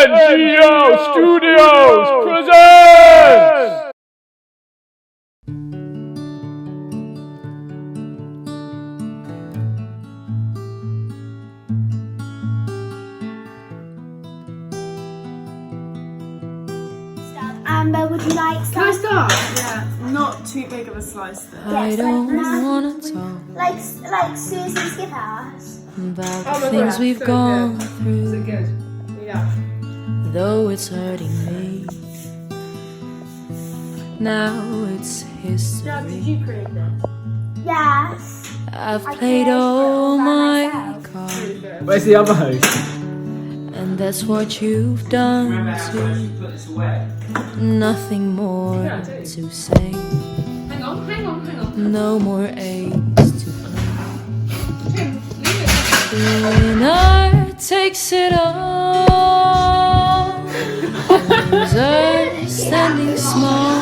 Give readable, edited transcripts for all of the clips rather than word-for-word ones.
NGL Studios presents! Amber, would you like some? Can I start? Yeah, not too big of a slice though. I don't wanna talk Like Susie's give us. about the things we've gone Is it through, good? Yeah. though it's hurting me. Now it's Dad, did history. you create this? Yes. I've I played created it all all by my myself. cards, Where's the other host? and that's what you've done too. Put this away. Nothing more to say, Hang on. no more aids to play. The winner takes it all. The loser standing small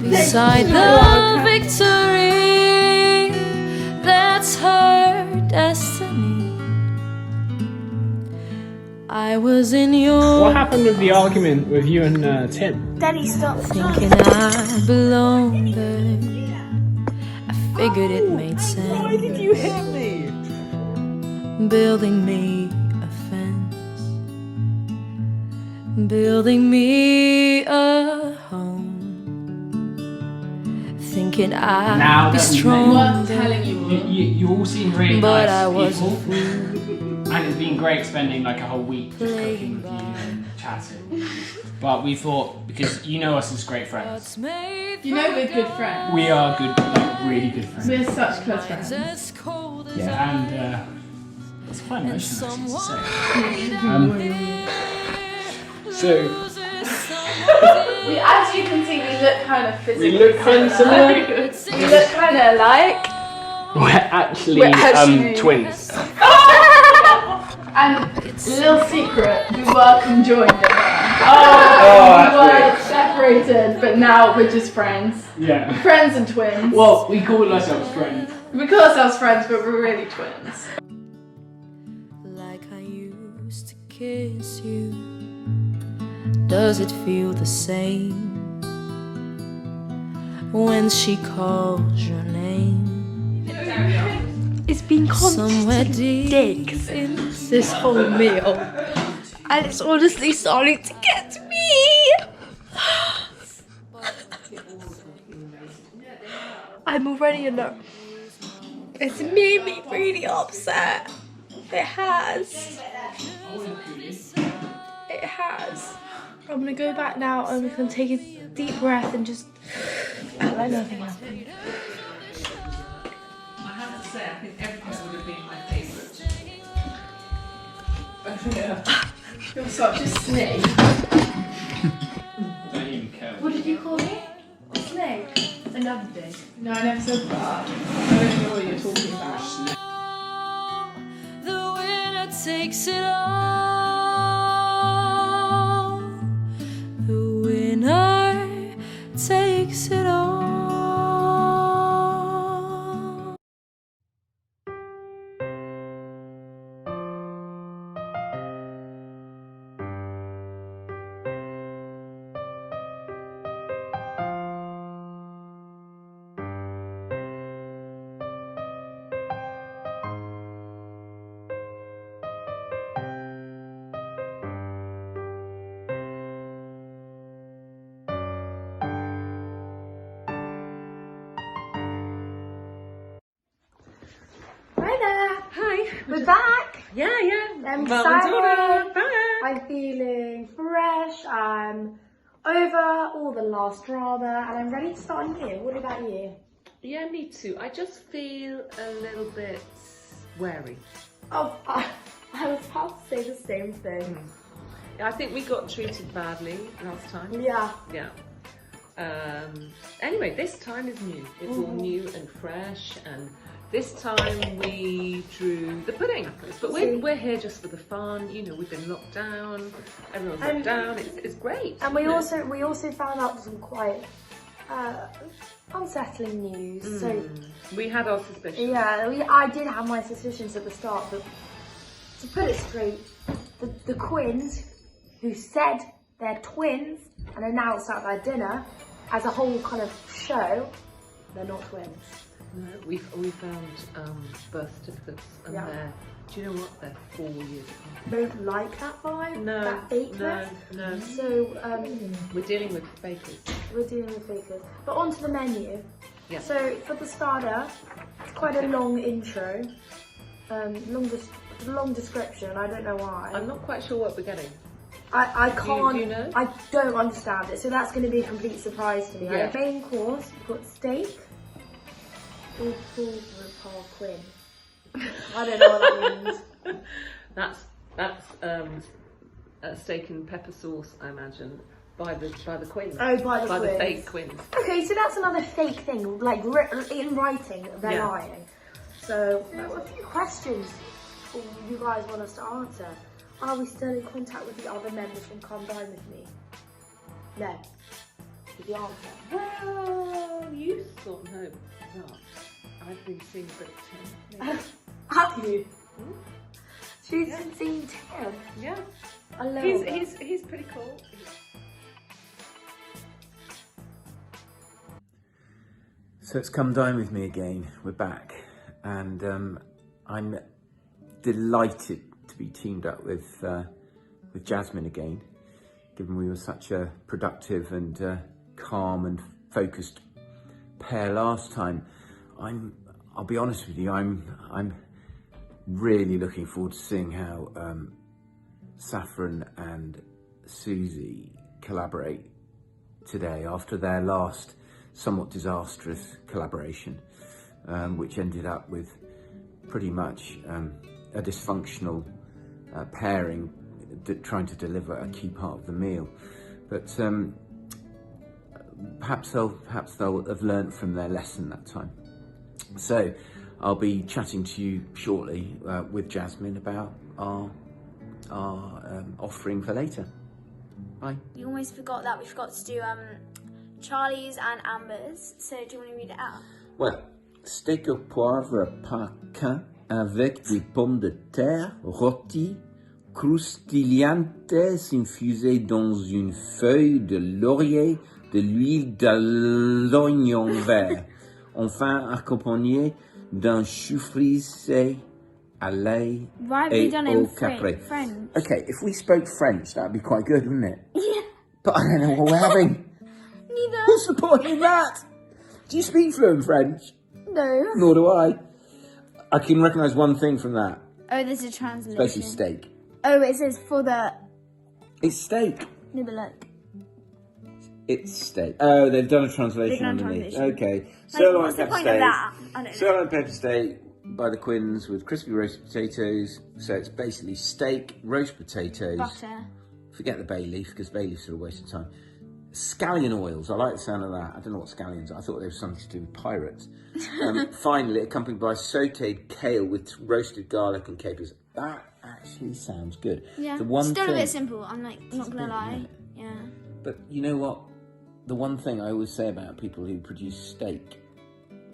beside the victory. That's her destiny. I was in your What happened with the argument with you and Tim? Daddy, stop. thinking I belonged there. I figured it made sense. Why did you hit me? Building me a fence, building me a home, thinking Now I'd be that we strong, Telling you all. You all seem really but nice I was people. a fool. And it's been great spending like a whole week just cooking with you and chatting. But we thought, because you know us as great friends. You know we're good friends. We are good, like really good friends. We're such close friends. As cold as Yeah, and it's quite emotional actually to say. So, We, as you can see, we look kind of physically we look kind of similar. We look kind of alike. We're actually, We're actually- twins. And little secret, we were conjoined at birth. Oh, We were separated, but now we're just friends. Yeah. Friends and twins. Well, we call ourselves friends. We call ourselves friends, but we're really twins. like I used to kiss you. Does it feel the same when she calls your name? It's been Somewhere constant deep dick since this whole meal, and it's honestly starting to get to me. I'm already in a. It's made me really upset. It has. It has. I'm gonna go back now and we can take a deep breath and just act like nothing happened. I have to say, I think everything would have been my favourite. You're such a snake. Don't even care. What did you call me? Snake. Another day. No, I never said that. I don't know what you're talking about. the winner takes it all. The winner takes it all. Hi there. Hi. We're back. Yeah. I'm Well excited. done. Bye. I'm feeling fresh. I'm over all the last drama, and I'm ready to start a new. What about you? Yeah, me too. I just feel a little bit wary. Oh, I was about to say the same thing. I think we got treated badly last time. Yeah. Yeah. Anyway, this time is new. It's all new and fresh, and this time we drew the pudding. But we're here just for the fun. You know, we've been locked down. Everyone's locked down. It's great. And we also found out some quite unsettling news. So we had our suspicions. yeah, I did have my suspicions at the start, but to put it straight, the Quins, who said they're twins and announced at their dinner as a whole kind of show, they're not twins. No, we found birth certificates, and do you know what? They're 4 years apart. Don't like that vibe, No, that fakeness. no. So We're dealing with fakers. we're dealing with fakers. But on to the menu. Yeah. So for the starter, it's quite a long intro, long description. I don't know why. I'm not quite sure what we're getting. I can't. Do you know? I don't understand it. So that's going to be a complete surprise to me. Yeah. Our main course, we've got steak. All full with Paul Quinn. I don't know what that means. That's steak and pepper sauce, I imagine, by the Quins. Oh, by the Quins. fake Quins. Okay, so that's another fake thing, like in writing, they're Yeah. lying. So, a few questions you guys want us to answer. Are we still in contact with the other members from Come Dine With Me? No. Is the answer. Well, you sort of know that. I've been seeing a bit of Tim. Have you? She's been seeing Tim. Yeah. A little bit. He's pretty cool. So it's Come Dine With Me again. We're back, and I'm delighted to be teamed up with Jasmine again, given we were such a productive and calm and focused pair last time. I'll be honest with you, I'm really looking forward to seeing how Saffron and Suzie collaborate today after their last somewhat disastrous collaboration, which ended up with pretty much a dysfunctional pairing trying to deliver a key part of the meal. But perhaps they'll have learnt from their lesson that time. So I'll be chatting to you shortly with Jasmine about our offering for later. Bye. You almost forgot that we forgot to do Charlie's and Amber's. So do you want to read it out? Well, steak au poivre paquin avec des pommes de terre rôties, croustillantes infusées dans une feuille de laurier, de l'huile d'oignon vert, enfin accompagné d'un chou frisé à l'ail Why have you et done it au in capre. French? Okay, if we spoke French, that'd be quite good, wouldn't it? Yeah. But I don't know what we're having. Neither. What's the point in that? Do you speak fluent French? No. Nor do I. I can recognise one thing from that. Oh, there's a translation. Especially steak. Oh, it says for the... It's steak. No, but look. It's steak. Oh, they've done a translation They've done a underneath. translation. Okay. Like, Sirloin what's the pepper point steak. of that? I don't know. Sirloin pepper steak by the Quins with crispy roasted potatoes. So it's basically steak, roast potatoes. Butter. Forget the bay leaf, because bay leaf's sort of a waste of time. Scallion oils. I like the sound of that. I don't know what scallions are. I thought they were something to do with pirates. Finally, accompanied by sautéed kale with roasted garlic and capers. That actually sounds good. Yeah. The one Still thing, a bit simple. I'm like, not gonna lie. Yeah. But you know what? The one thing I always say about people who produce steak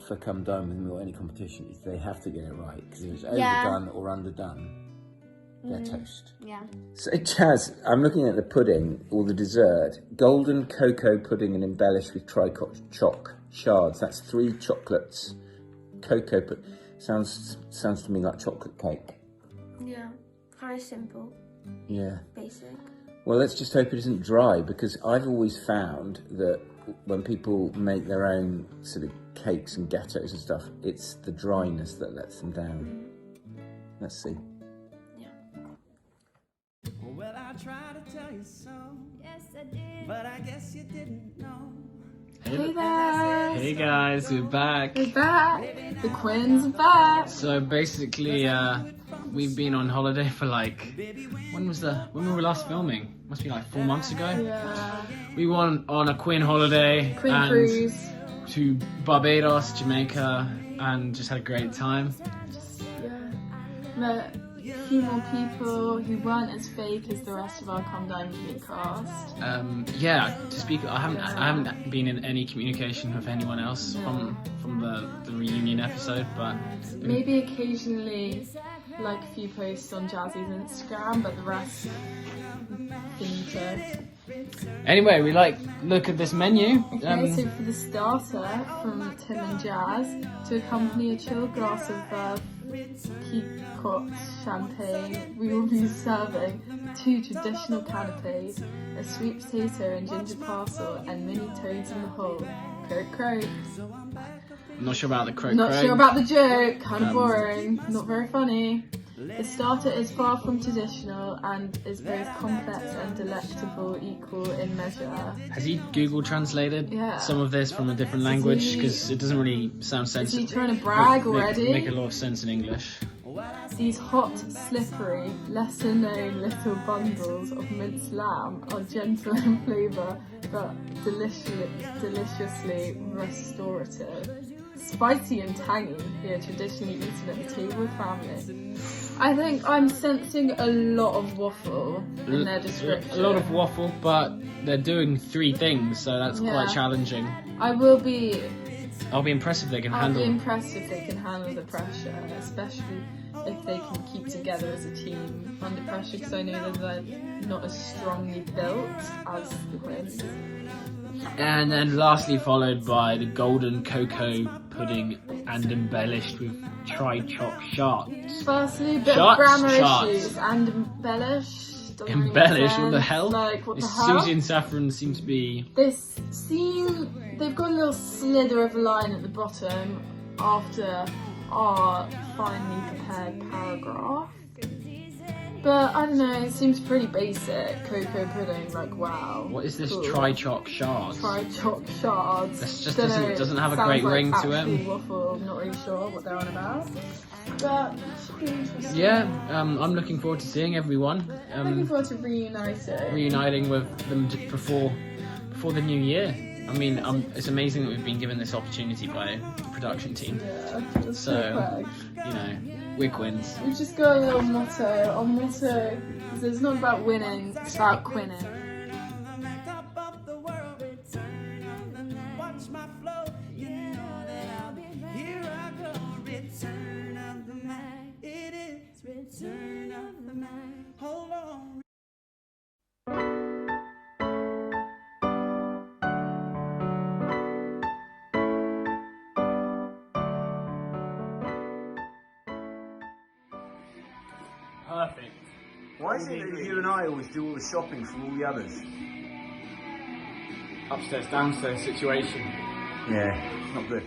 for Come Dine With Me or any competition is they have to get it right, because if it's overdone or underdone, they're toast. Yeah. So Jazz, I'm looking at the pudding or the dessert. Golden cocoa pudding and embellished with tricot choc shards. That's 3 chocolates. Cocoa sounds to me like chocolate cake. Yeah. Very simple. Yeah. Basic. Well, let's just hope it isn't dry, because I've always found that when people make their own sort of cakes and gâteaux and stuff, it's the dryness that lets them down. Let's see. Well, I tried to tell you so. Yes, I did. But I guess you didn't know. Hey guys! Hey guys, we're back. We're back. The Quins are back. So basically, we've been on holiday for like, when were we last filming? Must be like 4 months ago. Yeah. We went on a Quinn holiday. Quinn and cruise. to Barbados, Jamaica, and just had a great time. Yeah. Met a few more people who weren't as fake as the rest of our Come Dine With Me cast. Yeah, to speak, I haven't been in any communication with anyone else from the reunion episode, but maybe occasionally like a few posts on Jazzy's Instagram, but the rest finito. Anyway, we look at this menu. Okay, so for the starter from Tim and Jazz, to accompany a chilled glass of Peacock champagne, we will be serving 2 traditional canapes, a sweet potato and ginger parcel, and mini toads in the hole. Croak croak. I'm not sure about the croak Not croak. sure about the joke, kind of boring, not very funny. The starter is far from traditional and is both complex and delectable equal in measure. Has he Google translated some of this from a different language? Because it doesn't really sound sensible. Is he trying to brag already? Make a lot of sense in English. These hot, slippery, lesser known little bundles of minced lamb are gentle in flavour but deliciously restorative. Spicy and tangy, they are traditionally eaten at the table with family. I think I'm sensing a lot of waffle in their description. A lot of waffle, but they're doing 3 things, so that's quite challenging. I'll be impressed if they can handle. I'll be impressed if they can handle the pressure, especially if they can keep together as a team under pressure, because I know they're not as strongly built as the Quins. And then lastly followed by the golden cocoa pudding and embellished with tri-choc shots. Firstly, a bit Shots? of grammar Shots. issues and embellished. Embellished? What the hell? Like, what the This hell? Suzie and Saffron seems to be... This scene, they've got a little slither of a line at the bottom after our finely prepared paragraph. But I don't know, it seems pretty basic. Cocoa pudding, like wow. What is this cool. tri-choc shards? Tri-choc shards. This just Dunno, doesn't have a sounds great like ring to actual it. Waffle. I'm not really sure what they're on about. But it should be interesting. Yeah, I'm looking forward to seeing everyone. Looking forward to reuniting. Reuniting with them before the new year. I mean, it's amazing that we've been given this opportunity by the production team. Yeah, that's So, you know, we're Quins. We've just got a little motto. Our motto is it's not about winning, it's about quinning. Hold on. Perfect. Why is it that you and I always do all the shopping for all the others? Upstairs, downstairs situation. Yeah, it's not good.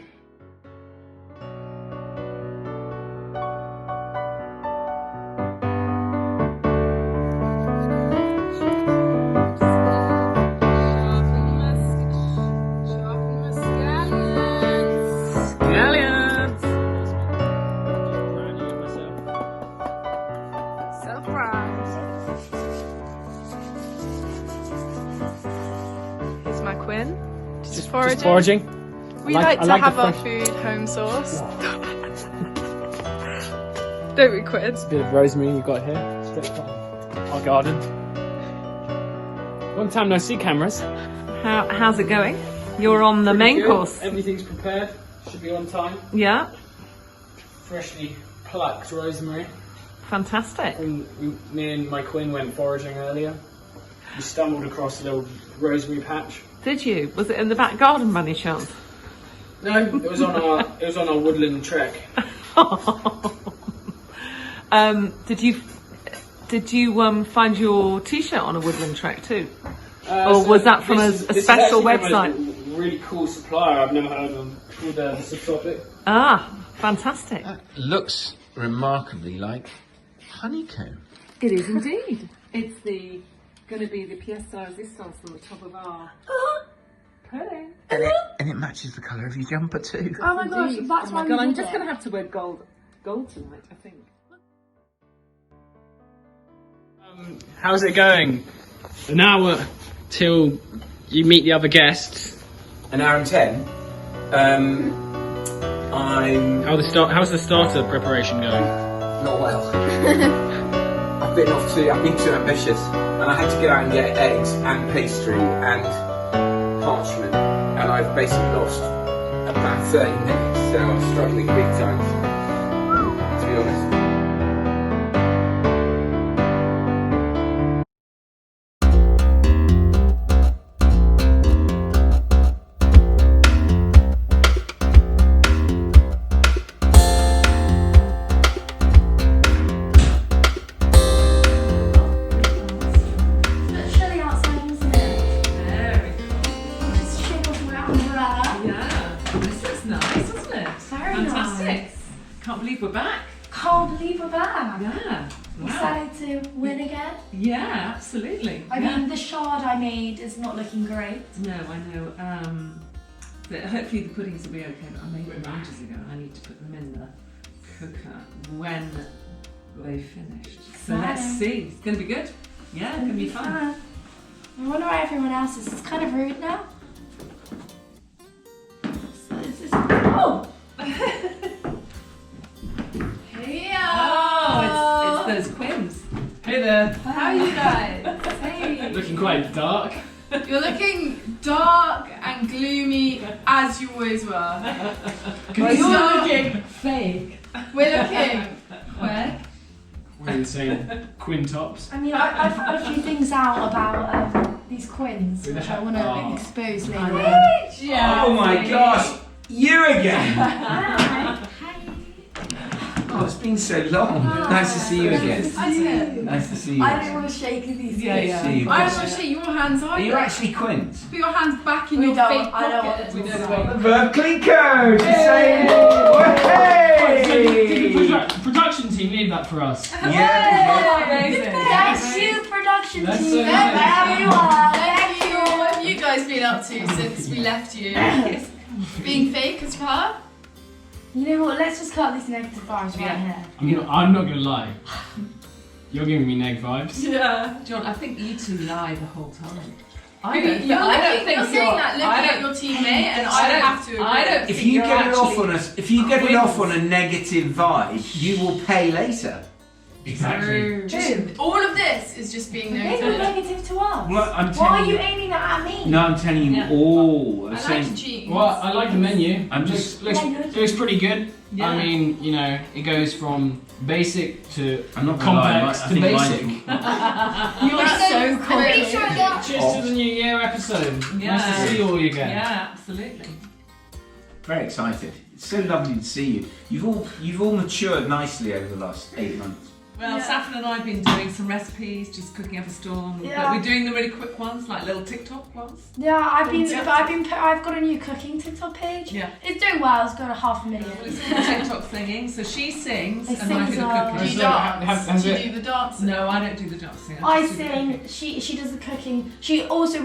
Here's my Quinn. Just Foraging. We I like to like the have our fresh- food home sourced. Don't we, Quinn? Bit of rosemary you got here. Our garden. Long time no see, cameras. How's it going? You're on the main Good. course. Everything's prepared. Should be on time. Yeah, Freshly plucked rosemary. fantastic. Me and my Quinn went foraging earlier. We stumbled across a little rosemary patch. Did you? Was it in the back garden by any chance? No, it was on our woodland trek. Did you find your t-shirt on a woodland trek too? Or So was that from this a is special actually website? From a really cool supplier I've never heard of called the Subtropic. Ah, fantastic. Looks remarkably like honeycomb. It is indeed. It's going to be the pièce de résistance on the top of our pudding. And it matches the colour of your jumper too. Oh my gosh, that's why God, I'm just going to have to wear gold tonight, I think. How's it going? An hour till you meet the other guests. An hour and 10. How's the starter preparation going? not well. I've been too ambitious, and I had to go out and get eggs and pastry and parchment, and I've basically lost about 30 minutes, so I'm struggling big time, to be honest. Can't believe we're back. Can't believe we're back. Yeah. Wow. Excited to win again. Yeah, absolutely. I mean, the shard I made is not looking great. No, I know. But hopefully the puddings will be okay. But I made them ages ago. I need to put them in the cooker when they've finished. So let's see. It's going to be good. Yeah, it's going to be fun. I wonder why everyone else is. It's kind of rude now. So this is... Oh! Oh, it's those Quins. Hey there. How are you guys? Hey. Looking quite dark. You're looking dark and gloomy as you always were. You're looking fake. We're looking quick. We're insane. Quin tops. I mean, I've had a few things out about these Quins, which I want to expose later. Oh my gosh, you again! Oh, it's been so long. Nice to see you again. Nice to see you. I don't want to shake these. Yeah. I don't want to shake your hands either. Are you actually Quins? Put your hands back in your fake pockets. We don't want Verb Clico to say Did the production team leave that for us? Yeah. Thank you, production That's team. so nice. Everyone. Thank you. What have you guys been up to since we left you? Being fake as per? You know what? Let's just cut these negative vibes right here. I'm not gonna lie. You're giving me neg vibes. Yeah. John, I think you two lie the whole time. You're saying that looking at your teammate, and I don't have to agree. I don't. If you get it off on a negative vibe, you will pay later. Exactly. All of this is just being They were negative to us. Well, I'm Why telling are you aiming that at me? No, I'm telling you all. I'm I saying, like cheese. Well, I like the menu. I'm just- looks pretty good. Yeah. I mean, you know, it goes from basic to I'm not gonna lie, complex I to think basic. You are so Pretty cool. sure that. Cheers to the New Year episode. Yeah. Nice to see you all again. Yeah, absolutely. very excited. It's so lovely to see you. You've all matured nicely over the last 8 months. Well, Saffron and I have been doing some recipes, just cooking up a storm. Yeah. But we're doing the really quick ones, like little TikTok ones. Yeah, I've got a new cooking TikTok page. Yeah. It's doing well. It's got 500,000. Well, it's all TikTok singing. So she sings They and I sing do the as well. Do cooking. you So, dance? has Do it- you do the dancing? No, I don't do the dancing. I just do the sing. cooking. She does the cooking.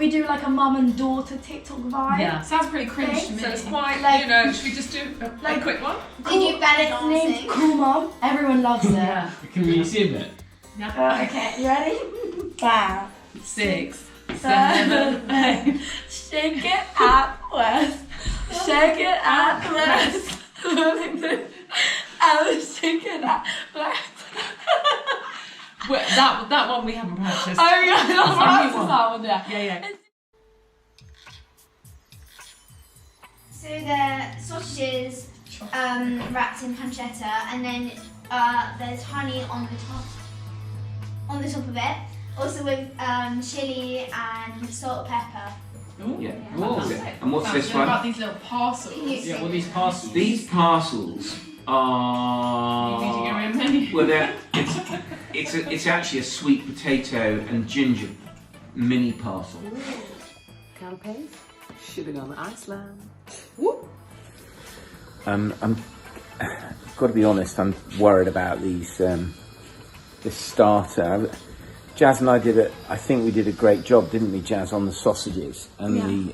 We do like a mum and daughter TikTok vibe. Yeah. Sounds pretty cringe to me. So it's quite, Like- you know, should we just do a quick one? Did you better It's named dancing? Cool Mum. Everyone loves it. Yeah. Can we see a bit? Okay, you ready? 5, 6, 7, 8. Shake it at west. Shake it at west. I was shaking at west. Well, that one we haven't practiced. Oh yeah, that's Funny one. that one. Yeah. Yeah. So the sausages wrapped in pancetta, and then there's honey on the top of it. Also with chili and salt, pepper. Yeah. And what's this What about one? these little parcels? Yeah, well, these parcels. These parcels are. You reading your own menu? Well, it's actually a sweet potato and ginger mini parcel. Campaign. Should have gone to Iceland. I've got to be honest. I'm worried about these. This starter. Jazz and I did it. I think we did a great job, didn't we, Jazz, on the sausages and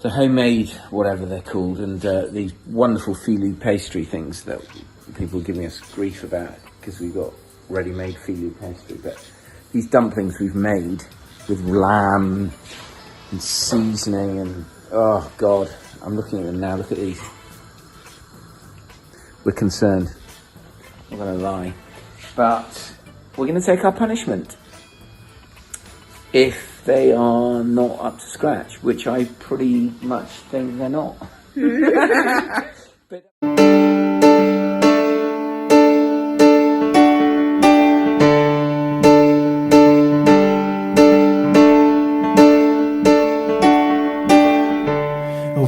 the homemade whatever they're called, and these wonderful Filou pastry things that people are giving us grief about because we got ready-made Filou pastry. But these dumplings we've made with lamb and seasoning and oh god, I'm looking at them now. Look at these. We're concerned. not going to lie. But we're going to take our punishment if they are not up to scratch, which I pretty much think they're not. But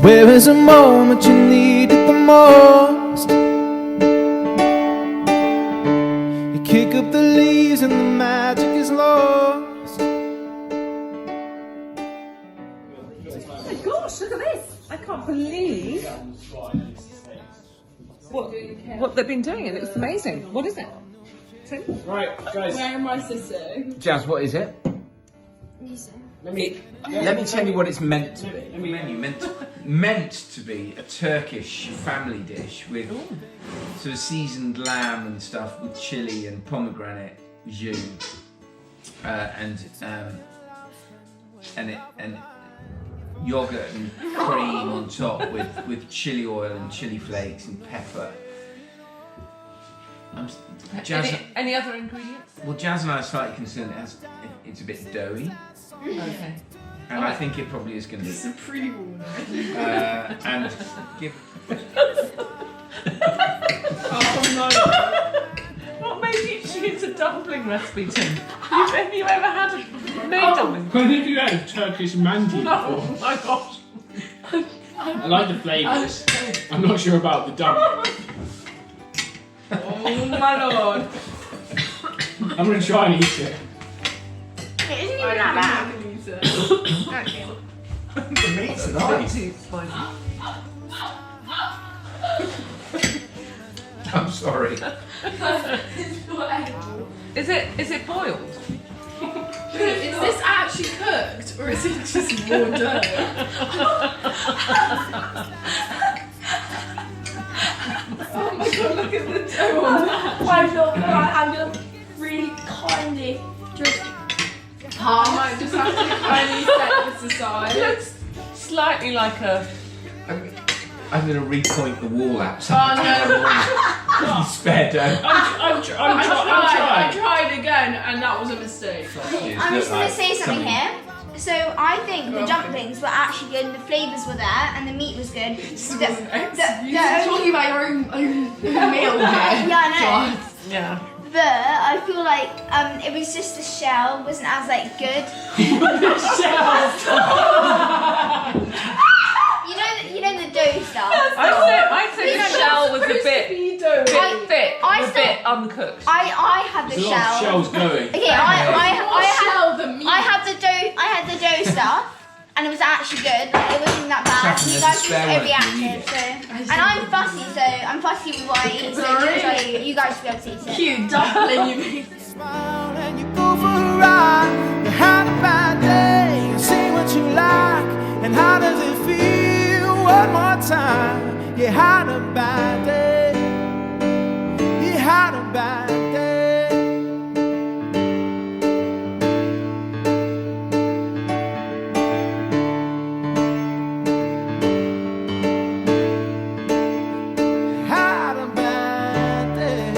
Where is a moment you need it the most? You kick up the leaves and the magic is lost. Oh my gosh, look at this! I can't believe what they've been doing, and it's amazing. What is it? Tim? Right, guys. Where am I sitting? Jazz, what is it? Let me tell you what it's meant to be. Meant to be a Turkish family dish with sort of seasoned lamb and stuff with chili and pomegranate jus, and yogurt and cream on top with chili oil and chili flakes and pepper. Jazz, Any other ingredients? well, Jazz and I are slightly concerned it's a bit doughy. Okay. And I think it probably is going to be. It's a pre-warning. And give. Oh no! What made you choose a dumpling recipe, Tim? Have you ever had a made dumpling? When have you had Turkish mandi Oh before? my gosh! I like the flavours. I'm not sure about the dump. Oh my lord! I'm going to try and eat it. It isn't even that bad. Actually. The meat's nice. Too spicy. I'm sorry. Is it boiled? Is this actually cooked or is it just raw dough? Oh my god, look at the dough on that! I'm going to really kindly just... I might just have to kindly set this aside. It looks slightly like a... I'm going to repoint the wall outside. Oh, Spare dough. I'm I trying. tried again and that was a mistake. I'm just going to say something here. So I think the dumplings were actually good, the flavours were there, and the meat was good. You're talking about your own meal here. Yeah, I know. Yeah. But I feel like it was just the shell wasn't as like good. You know the dough stuff. I'd say the shell was a bit thick, a I bit uncooked. I had the There's a lot of shell. shells going. Okay, I had the dough stuff, and it was actually good. Like, it wasn't that bad. Saffron, You there's a guys just spare one if you overreacted. need So, and I'm fussy with what I eat. So you guys should be able to eat it. Cute dumpling you mean. Smile and you go for a ride. You had a bad day. You say what you like. And how does it feel? One more time. You had a bad day. You had a bad day. Had a bad day.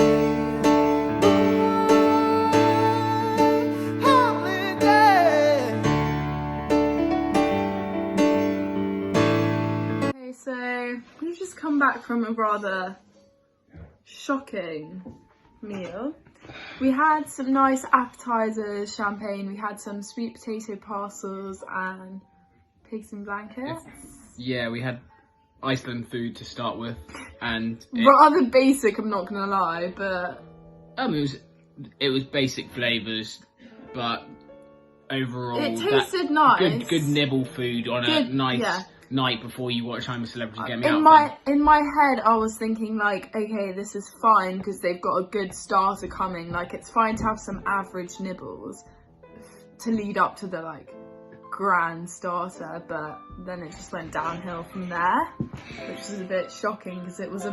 Holiday. Okay, so we've just come back from a rather shocking meal. We had some nice appetizers, champagne, we had some sweet potato parcels and pigs in blankets. Yeah, we had Iceland food to start with, and Rather basic, I'm not gonna lie, but it was basic flavours, but overall it tasted nice. Good nibble food on a Good, nice yeah. night before you watch I'm a Celebrity Get Me In Out. my head, I was thinking like, okay, this is fine because they've got a good starter coming. Like, it's fine to have some average nibbles to lead up to the like grand starter, but then it just went downhill from there, which was a bit shocking because it was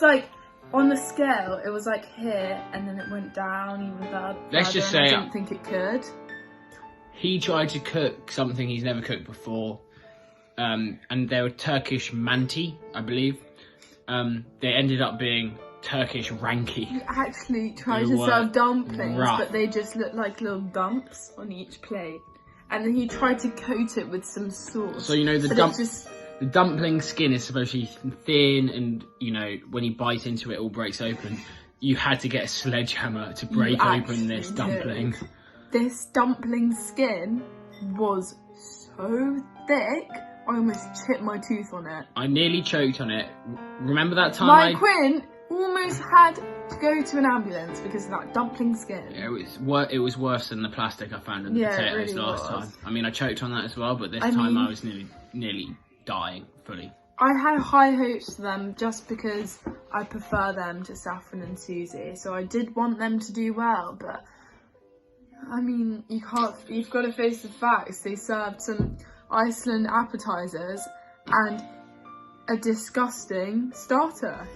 like on the scale, it was like here, and then it went down even further. Let's just say I didn't think it could. He tried to cook something he's never cooked before. And they were Turkish manti, I believe. They ended up being Turkish ranky. He actually tried They to were serve dumplings, rough. but they just looked like little dumps on each plate. And then he tried to coat it with some sauce. So you know the but it just the dumpling skin is supposed to be thin, and you know when you bite into it, it all breaks open. You had to get a sledgehammer to break open this dumpling. This dumpling skin was so thick, I almost chipped my tooth on it. I nearly choked on it. Remember that time My Quinn almost had to go to an ambulance because of that dumpling skin. It was worse than the plastic I found in the potatoes really last was. time. I mean, I choked on that as well, but this I time mean- I was nearly dying fully. I had high hopes for them just because I prefer them to Saffron and Suzie, so I did want them to do well, but I mean, you've got to face the facts. They served some Iceland appetizers and a disgusting starter.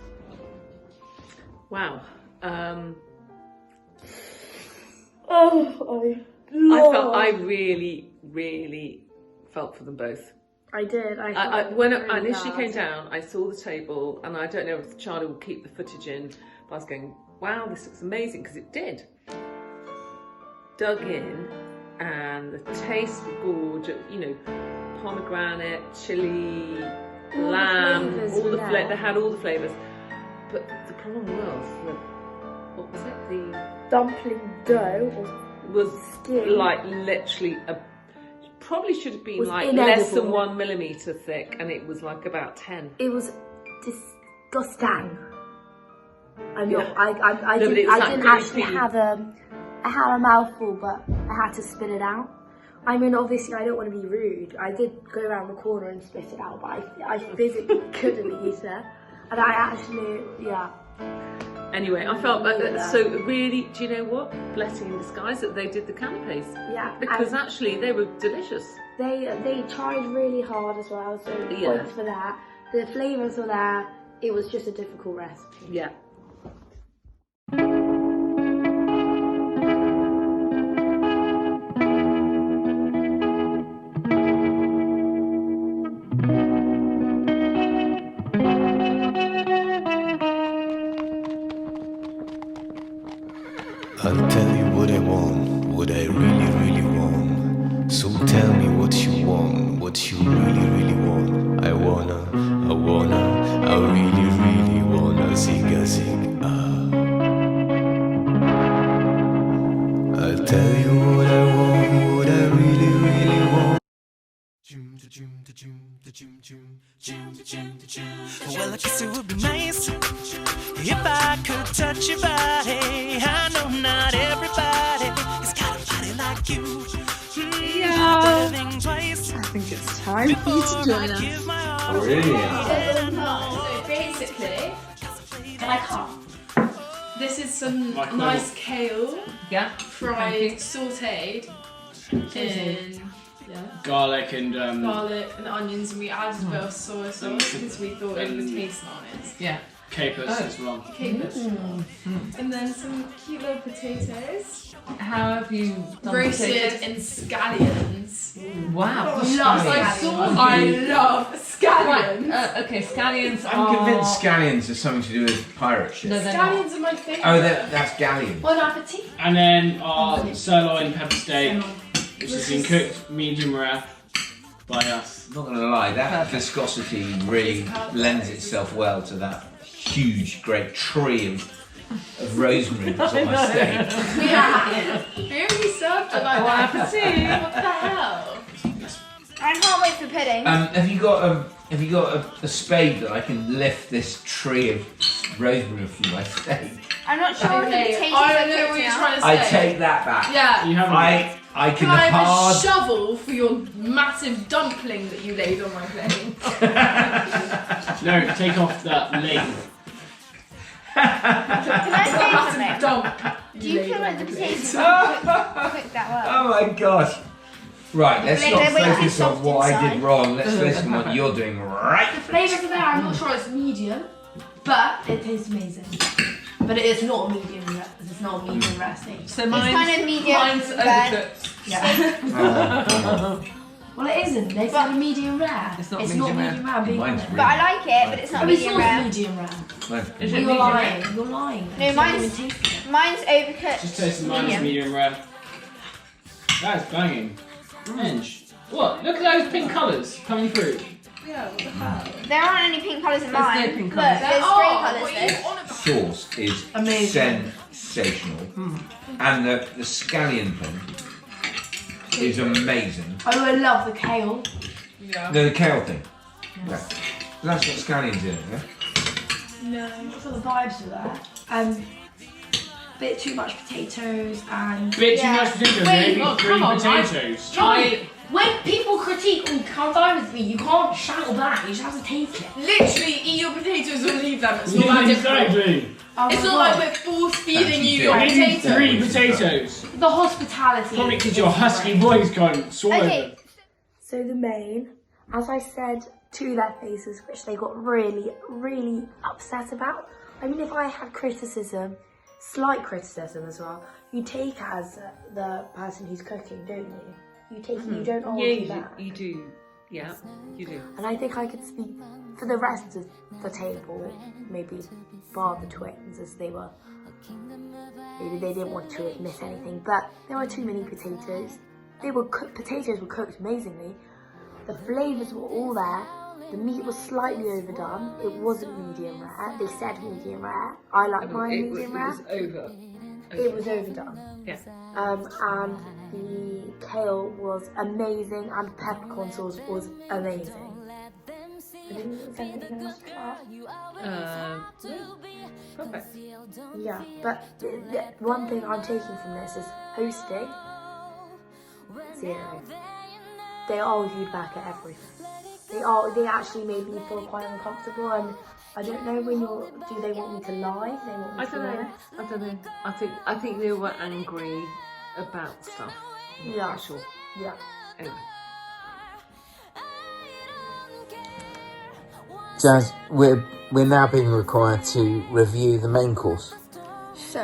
Wow. I really, really felt for them both. I did. When I initially came down, I saw the table, and I don't know if Charlie will keep the footage in, but I was going, wow, this looks amazing, because it did. Dug in, and the taste was gorgeous, you know, pomegranate, chili, lamb, all the flavors, they had all the flavours. But the problem was, what was it? The dumpling dough was skin. like literally probably should have been Was like inedible. less than 1 millimetre thick, and it was like about 10. It was disgusting. I know. Yeah. I No, but it didn't. was I like didn't really actually creamy. have a. I had a mouthful, but I had to spit it out. I mean, obviously, I don't want to be rude. I did go around the corner and spit it out, but I physically couldn't eat it, and I actually, yeah. Anyway, I felt so really. Do you know what? Blessing in disguise that they did the canapes. Yeah, Because and actually they were delicious. they tried really hard as well, so Yeah. points for that. The flavours were there. It was just a difficult recipe. Yeah. I'll tell you what I want, what I really, really want. So tell me what you want, what you really, really want. I really, really wanna zig a zig I'll tell you what I want, what I really, really want. Well, I guess it would be nice if I could touch your body. I know not everybody has got a body like you. Yeah. Twice. I think it's time for you to join us. So basically, I can't. this is some Like nice kale, Yeah. fried, sauteed in Garlic and garlic and onions, and we added a bit of soy sauce because we thought it would taste nice. Yeah. capers as well. Capers. And then some cute little potatoes. How have you done Roasted potatoes? in scallions. Wow. I love scallions. Right, okay, scallions I'm are... convinced scallions are something to do with pirate ship. No, they're not. Scallions are my favourite. Oh, that's galleon. Bon appetit. And then our sirloin pepper steak, which has been cooked medium rare by us. I'm not going to lie, that viscosity really lends itself well to that huge, great tree of rosemary that's on my steak. Yeah. We already served it like Bon that. appetit. What the hell? I can't wait for pudding. Have you got a spade that I can lift this tree of rosemary from my steak? I'm not sure if the Okay, potatoes I are don't know cooked what you're now. trying to say. I take that back. Yeah. You haven't. I can Can I have hard. a shovel for your massive dumpling that you laid on my plate? No, take off that lid. Can I say something? Dump. Do you feel like the potatoes are cooked that well? Oh my gosh. Right, let's not They're way too focus on soft what I inside. did wrong. Let's focus on what you're doing right. The flavours are there. I'm not sure it's medium, but it tastes amazing. But it is not a medium rare. It's not a medium rare steak. So It's mine's, kind of medium mine's rare. overcooked. Yeah. Well, it isn't. They said a medium rare. It's not medium rare. I'm being Mine's honest. really But I like it, but it's not Oh, medium it's rare. not medium rare. Is it You're medium lying. rare? You're lying. No, You mine's- haven't even tasted it. Mine's overcooked. Just tasting mine as medium rare. That's banging. Mensch. What? Look at those pink colours coming through. Yeah, what the hell? There aren't any pink colours in There's no mine. pink Look, colours. there's Oh, grey colours what are you though. on about? Sauce is Amazing. sensational. And the scallion thing is amazing. Oh, I love the kale. Yeah. No, the kale thing. Yeah. That's got scallions in it, yeah? No, for the vibes are there. Bit too much potatoes and. Bit too Yeah. much potatoes, Wait, maybe oh, 3 come on, potatoes. When people critique on Come Dine With Me, you can't shout back. You just have to take it. Literally, eat your potatoes or leave them. It's Yeah, not that different. exactly. Oh It's my not God. like we're force feeding you Fancy your dick. Maybe potatoes. 3 potatoes. The hospitality. Probably because your husky voice can't swallow Okay. them. So the main, as I said to their faces, which they got really, really upset about. I mean, if I had criticism, slight criticism as well, you take it as the person who's cooking, don't you? You take it, you don't argue back. you do. Yeah, you do. And I think I could speak for the rest of the table, maybe bar the twins, as they were. Maybe they didn't want to admit anything, but there were too many potatoes. Potatoes were cooked amazingly. The flavours were all there. The meat was slightly overdone. It wasn't medium rare. They said medium rare. I like mine medium rare. was over. It was overdone. Yeah. And the kale was amazing, and the peppercorn sauce was amazing. I didn't say anything else to add. Perfect. Yeah, but the one thing I'm taking from this is hosting. 0. They argued back at everything. They actually made me feel quite uncomfortable, and I don't know do they want me to lie? They want me I to don't know. lie? I don't know. I think they were angry about stuff. Yeah. For sure. Yeah. Anyway. Jazz, we're now being required to review the main course. So,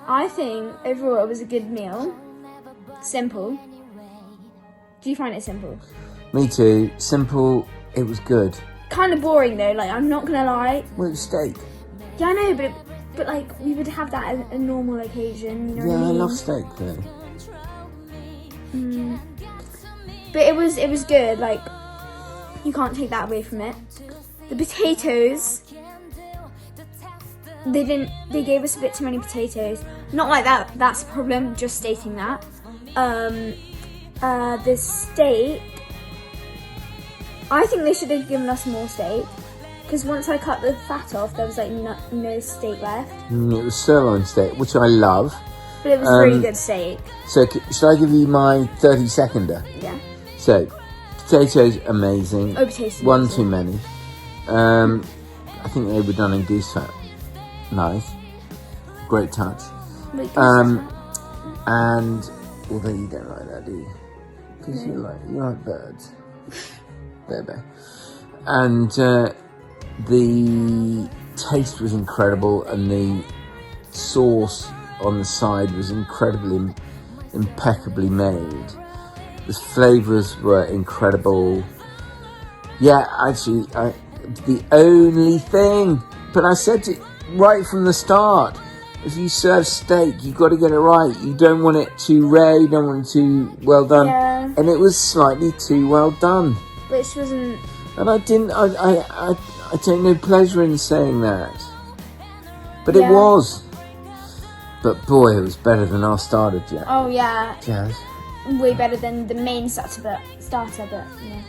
I think overall it was a good meal. Simple. Do you find it simple? Me too. Simple. It was good. Kind of boring though, like I'm not gonna lie. Well, it was steak. Yeah, I know, but like we would have that as a normal occasion, you know Yeah, what I I mean? love steak though. But it was good, like you can't take that away from it. The potatoes, they gave us a bit too many potatoes. Not like that's a problem, just stating that. The steak, I think they should have given us more steak, because once I cut the fat off, there was like no steak left. It was sirloin steak, which I love. But it was really good steak. So, should I give you my 30-seconder? Yeah. So, potatoes, amazing. Oh, potatoes. One amazing. too many. I think they were done in goose fat. Nice. Great touch. Wait, And although you don't like that, do you? Because you like birds. Baby. And the taste was incredible, and the sauce on the side was impeccably made. The flavours were incredible. Yeah, actually, the only thing, but I said it right from the start, if you serve steak, you've got to get it right. You don't want it too rare, you don't want it too well done. Yeah. And it was slightly too well done. Which wasn't. And I take no pleasure in saying that. But it was. But boy, it was better than our starter, Oh yeah, Jazz. way better than the main starter, but yeah.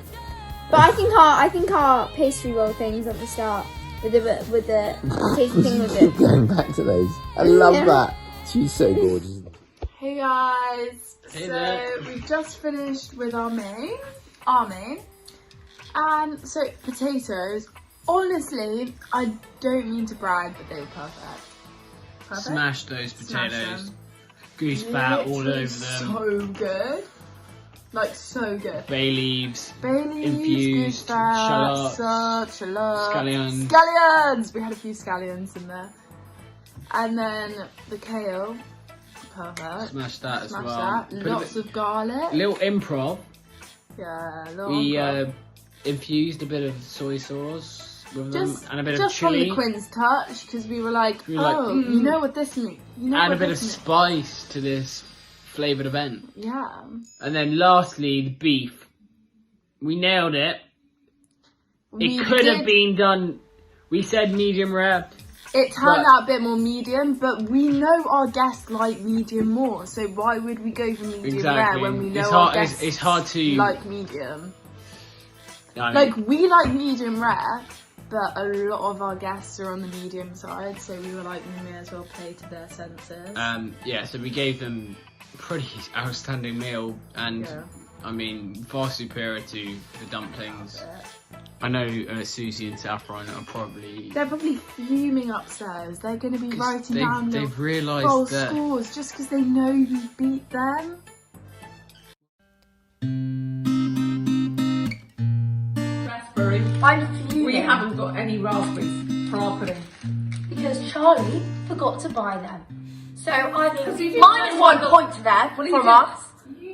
But I think our pastry roll things at the start with the potato thing was Keep good. going back to those. I love that. She's so gorgeous. Hey guys, Hey so there. we've just finished with our main, and so potatoes, honestly, I don't mean to brag, but they were perfect. Smash those Smash potatoes. them. Goose fat all Literally over them. so good, like so good. Bay leaves. Bay leaves, Infused goose fat, shallots, scallions. scallions. Scallions! We had a few scallions in there. And then the kale, perfect. Smash that as Smash well. that. Put a Lots bit- of garlic. Little improv. Yeah, We infused a bit of soy sauce with them and a bit of just chili. from the Quins touch, because we were like, We were like, you know what this means. You know Add what a bit of this means. spice to this flavoured event. Yeah. And then lastly, the beef. We nailed it. It could have been done. We said medium rare. It turned out a bit more medium, but we know our guests like medium more, so why would we go for medium rare when we know our guests it's hard to like medium? I mean, Like, we like medium rare, but a lot of our guests are on the medium side, so we were like, we may as well play to their senses. yeah, so we gave them a pretty outstanding meal, and I mean, far superior to the dumplings. I know Suzie and Saffron are probably... They're probably fuming upstairs. They're going to be writing down they've your realised full that... scores just because they know you beat them. Raspberry. I'm fuming. We haven't got any raspberries for our pudding. Because Charlie forgot to buy them. So I think you didn't minus know 1 what point there from us.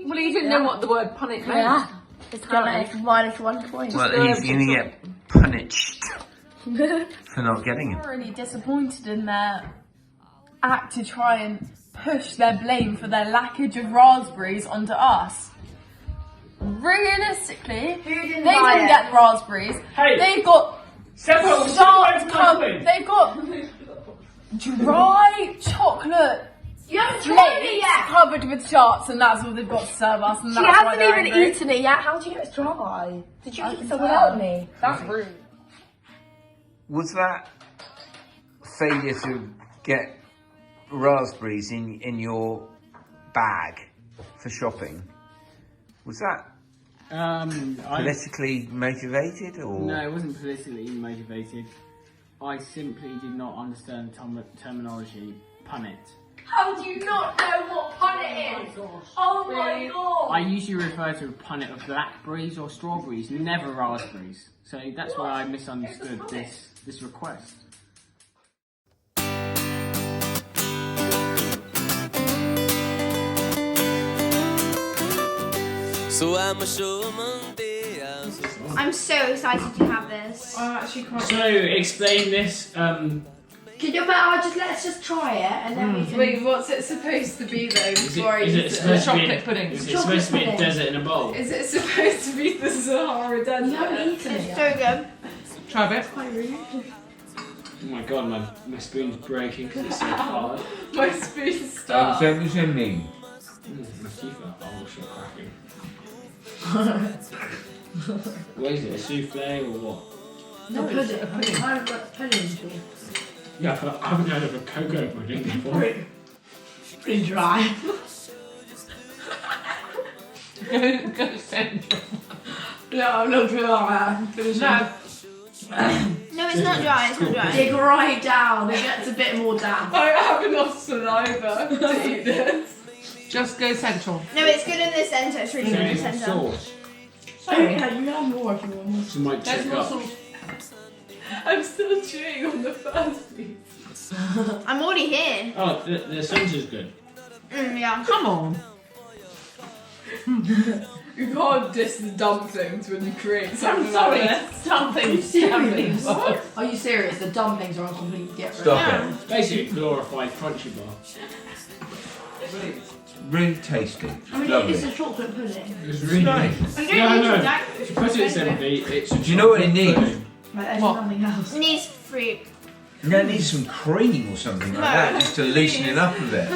Well, you didn't know what the word punnet meant. Yeah. It's gonna make minus 1 point. Well, he's going to get punished for not getting it. Really disappointed in their act to try and push their blame for their lackage of raspberries onto us. Realistically, they didn't get the raspberries. Hey! They've got they've got dry chocolate You haven't tried it yet. covered with sharps, and that's all they've got to serve us. And She that's why hasn't they're even angry. eaten it yet. How do you know it's dry? Did you eat some tell. without me? That's rude. Was that failure to get raspberries in your bag for shopping, was that politically motivated, or? No, it wasn't politically motivated. I simply did not understand the terminology punnet. How do you not know what punnet is? Oh my god! I usually refer to a punnet of blackberries or strawberries, never raspberries. So that's why I misunderstood this request. So I'm a showman. I'm so excited to have this. I actually can't. So explain this. Could you let's just try it and then we can... Wait, what's it supposed to be though? Before I Is it use supposed to be chocolate pudding. Is it supposed to be a pudding. desert in a bowl? Is it supposed to be the Sahara Desert? You haven't eaten it It's yet. so good. Try a bit. Oh my god, my spoon's breaking because it's so hard. My spoon stuck. What does that mean? My teeth are shit cracking. What is it, a souffle or what? No, pudding. I've got pudding before. Yeah, but I haven't heard of a cocoa pudding before. Pretty dry. Go central. No, I'm not dry. No, it's not dry. It's not dry. Dig right down. It gets a bit more damp. I have enough saliva to eat this. Just go central. No, it's good in the centre. It's really good in the centre. Sauce. Sorry, you have more if you want more. So might check up. I'm still chewing on the first piece. I'm already here. Oh, the centre's good. Yeah. Come on. You can't diss the dumplings when you create something sorry. like this. Dumplings. Dumplings. Are you serious? The dumplings are a complete different. Stop it. It's basically a glorified crunchy bar. Really tasty. I mean, Lovely. it's a chocolate pudding. It's really nice. No. If you put it simply, it's Do you know what it needs? pudding. Like, there's What? nothing else. It needs fruit. No, it needs some cream or something like that, just to loosen it up a bit.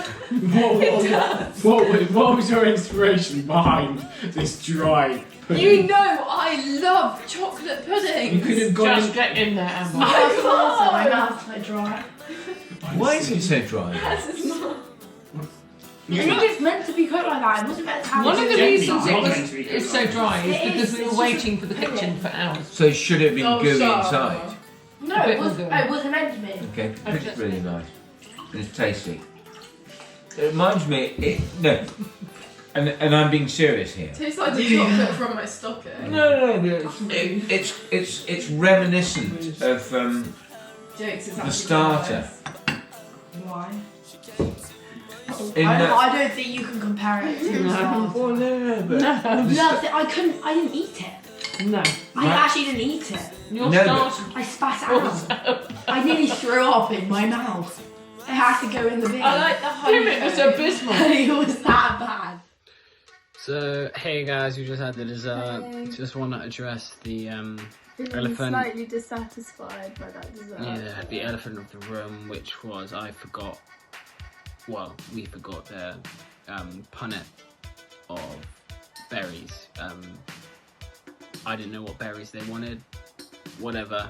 What was your inspiration behind this dry pudding? You know I love chocolate pudding. You could have gone Just get in there, Amber. My mouth's quite dry. Why is it so dry? I think it's meant to be cooked like that. It wasn't meant to have One of the Gently, reasons not meant to be it's so dry is It because is, we it's were just waiting for the pudding. kitchen for hours. So should it have been gooey sorry. inside? No, A bit it was. more It wasn't meant to be. Okay, it's really nice. And it's tasty. It reminds me, and I'm being serious here. Tastes like the chocolate from my stocking. No, it's reminiscent of Jokes is the actually starter. Why? I don't think you can compare it to stars. Well, no, but I didn't eat it. No. I actually didn't eat it. Your No, stars. I spat it out. I nearly threw up in my mouth. It had to go in the bin. I like the honey. It was abysmal. It was that bad. So, hey guys, we just had the dessert. Hey. Just want to address the Feeling elephant. slightly dissatisfied by that dessert. Yeah, the elephant of the room, which was we forgot the punnet of berries. I didn't know what berries they wanted. Whatever.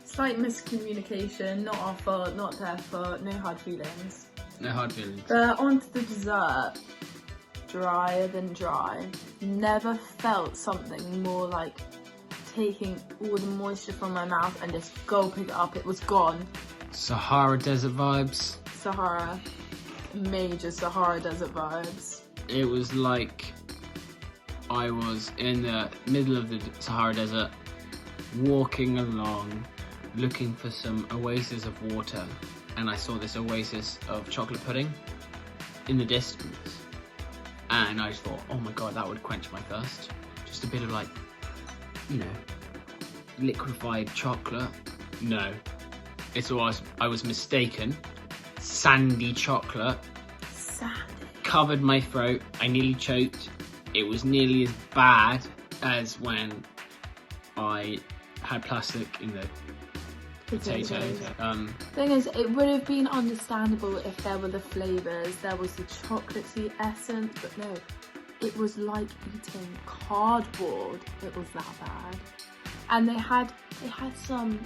Slight miscommunication, not our fault, not their fault, no hard feelings. No hard feelings. But onto the dessert. Drier than dry. Never felt something more like taking all the moisture from my mouth and just gulping it up. It was gone. Sahara Desert vibes. Sahara. Major Sahara Desert vibes. It was like I was in the middle of the Sahara Desert, walking along, looking for some oasis of water, and I saw this oasis of chocolate pudding in the distance, and I just thought, oh my god, that would quench my thirst. Just a bit of like, you know, liquefied chocolate. No, I was mistaken. Sandy chocolate. Sandy. Covered my throat. I nearly choked. It was nearly as bad as when I had plastic in the potatoes. Thing is, it would have been understandable if there were the flavours, there was the chocolatey essence, but no, it was like eating cardboard. It was that bad. And they had some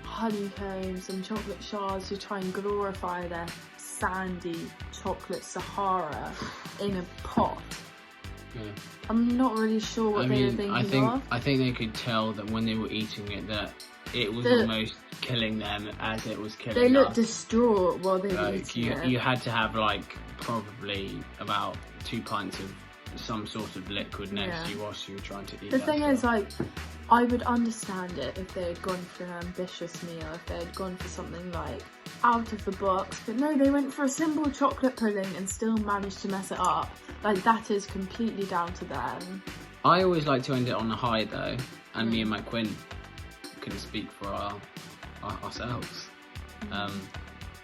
honeycombs and chocolate shards to try and glorify their sandy chocolate Sahara in a pot. Yeah. I'm not really sure what they were thinking of. I think they could tell that when they were eating it that it was almost killing them as it was killing us. They looked distraught while they were Like eating it. you had to have like probably about 2 pints of some sort of liquid next to you whilst you were trying to eat. The thing is, like, I would understand it if they had gone for an ambitious meal, if they had gone for something like out of the box, but no, they went for a simple chocolate pudding and still managed to mess it up. Like, that is completely down to them. I always like to end it on a high though, and me and my Quinn can speak for ourselves.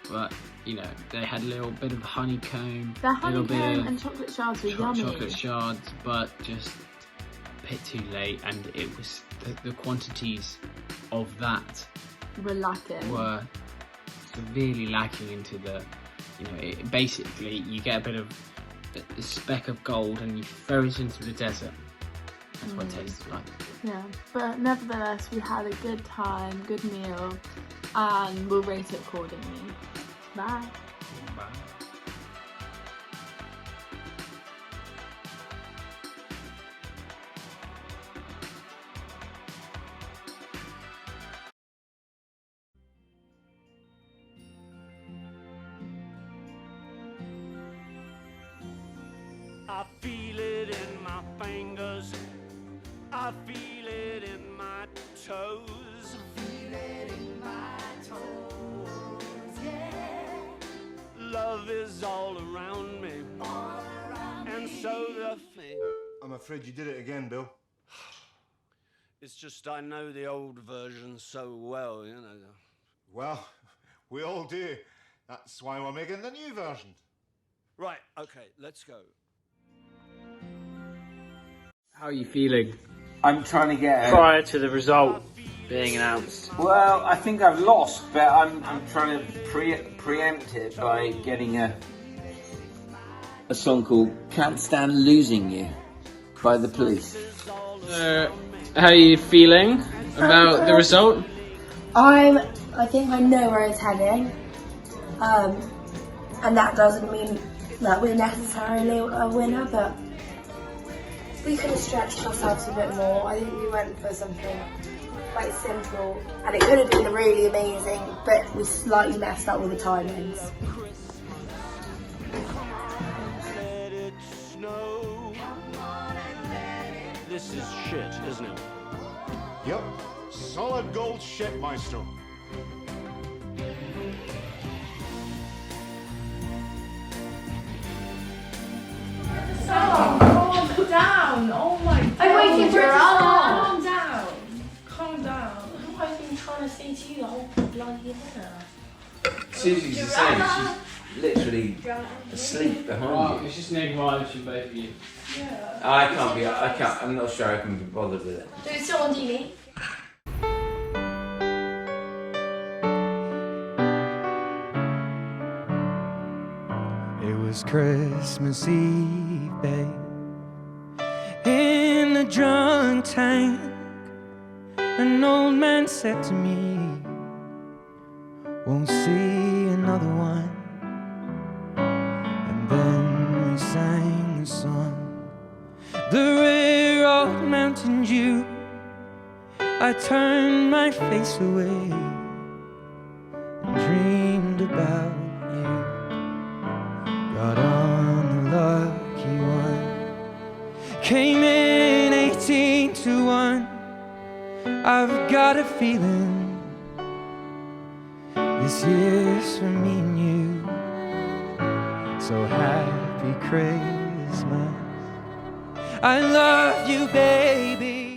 But you know, they had a little bit of honeycomb, The honeycomb and chocolate shards were yummy. chocolate shards, but just a bit too late, and it was the quantities of that Were lacking. were severely lacking into the, you know, basically you get a bit of a speck of gold and you throw it into the desert. That's what it tastes like. Yeah, but nevertheless, we had a good time, good meal, and we'll rate it accordingly. Bye. Bye. I feel it in my fingers, I feel it in my toes. I feel it in my toes, yeah. Love is all around me, and so the thing. I'm afraid you did it again, Bill. It's just I know the old version so well, you know. Well, we all do. That's why we're making the new version. Right, okay, let's go. How are you feeling I'm trying to get prior to the result being announced? Well, I think I've lost, but I'm trying to preempt it by getting a song called "Can't Stand Losing You" by The Police. How are you feeling about the result? I think I know where it's heading, and that doesn't mean that we're necessarily a winner, but we could have stretched ourselves a bit more. I think we went for something quite simple, and it could have been really amazing, but we slightly messed up with the timings. Let it snow. This is shit, isn't it? Yep, solid gold shit, Maestro. Stop! Calm down! Oh my god! I'm waiting for it to start. Calm down! Calm down. What have I been trying to say to you the whole bloody dinner? Susie's the same. She's literally asleep behind Oh, you. it's just negative vibes from both of you. Yeah. I can't be. I can't. I'm not sure I can be bothered with it. So it's still on TV? It was Christmas Eve, babe, in the drunk tank. An old man said to me, won't see another one. And then we sang a song, the rare old Mountain Dew. I turned my face away and dreamed about you. Got on the lucky one, came in 18-1. I've got a feeling this year's for me and you. So happy Christmas, I love you, baby.